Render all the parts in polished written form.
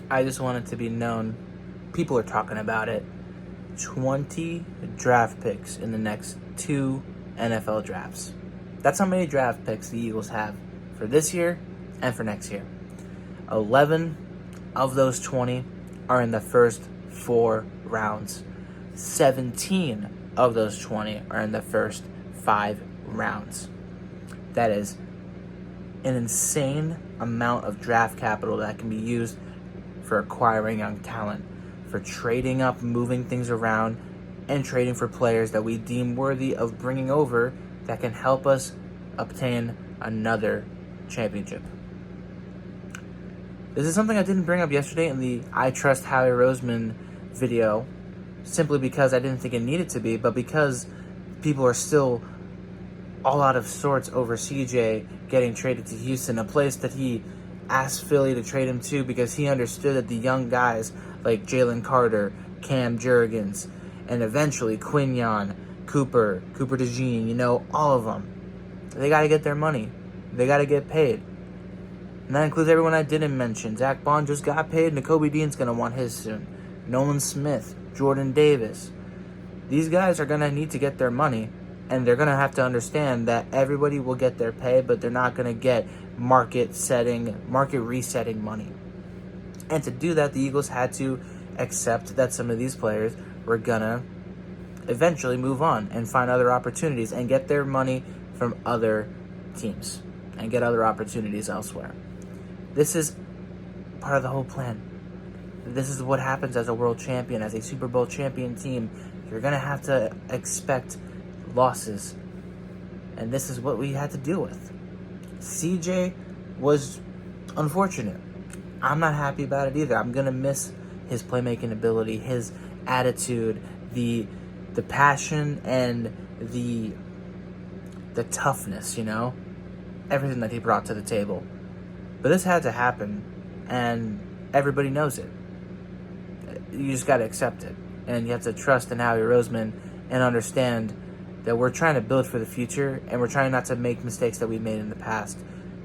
I just want it to be known, people are talking about it. 20 draft picks in the next 2 NFL drafts. That's how many draft picks the Eagles have for this year and for next year. 11 of those 20 are in the first 4 rounds. 17 of those 20 are in the first 5 rounds. That is an insane amount of draft capital that can be used for acquiring young talent, for trading up, moving things around, and trading for players that we deem worthy of bringing over that can help us obtain another championship. This is something I didn't bring up yesterday in the I Trust Howie Roseman video, simply because I didn't think it needed to be, but because people are still all out of sorts over CJ getting traded to Houston, a place that he asked Philly to trade him to because he understood that the young guys like Jalen Carter, Cam Jurgens, and eventually Quinyon, Cooper DeJean, all of them, they got to get their money. They got to get paid. And that includes everyone I didn't mention. Zach Bond just got paid. Nakobe Dean's going to want his soon. Nolan Smith, Jordan Davis. These guys are going to need to get their money, and they're going to have to understand that everybody will get their pay, but they're not going to get market resetting money. And to do that, the Eagles had to accept that some of these players were going to eventually move on and find other opportunities and get their money from other teams and get other opportunities elsewhere. This is part of the whole plan. This is what happens as a world champion, as a Super Bowl champion team. You're going to have to expect losses. And this is what we had to deal with. CJ was unfortunate. I'm not happy about it either. I'm going to miss his playmaking ability, his attitude, the passion, and the toughness, everything that he brought to the table. But this had to happen, and everybody knows it. You just got to accept it, and you have to trust in Howie Roseman and understand that we're trying to build for the future, and we're trying not to make mistakes that we made in the past.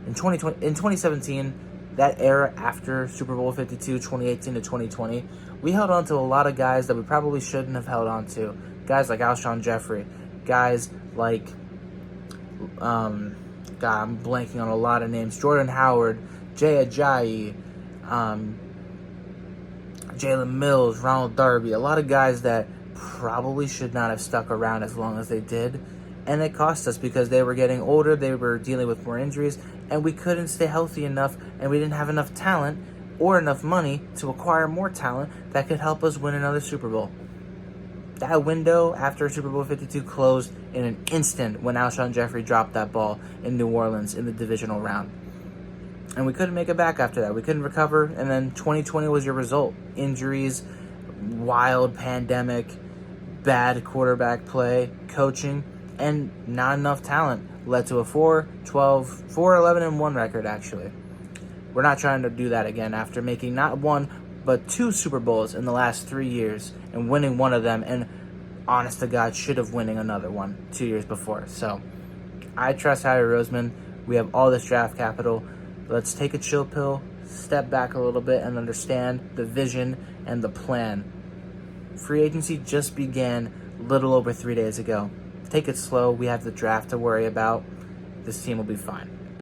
In 2017, that era after Super Bowl 52, 2018 to 2020, we held on to a lot of guys that we probably shouldn't have held on to. Guys like Alshon Jeffrey, guys like I'm blanking on a lot of names. Jordan Howard, Jay Ajayi, Jalen Mills, Ronald Darby. A lot of guys that probably should not have stuck around as long as they did. And it cost us because they were getting older, they were dealing with more injuries, and we couldn't stay healthy enough, and we didn't have enough talent or enough money to acquire more talent that could help us win another Super Bowl. That window after Super Bowl 52 closed in an instant when Alshon Jeffrey dropped that ball in New Orleans in the divisional round. And we couldn't make it back after that. We couldn't recover, and then 2020 was your result. Injuries, wild pandemic, bad quarterback play, coaching, and not enough talent led to a 4-11-1 record, actually. We're not trying to do that again after making not one, but 2 Super Bowls in the last 3 years and winning one of them, and honest to God, should have winning another one 2 years before. So I trust Howie Roseman. We have all this draft capital. Let's take a chill pill, step back a little bit, and understand the vision and the plan. Free agency just began a little over 3 days ago. Take it slow. We have the draft to worry about. This team will be fine.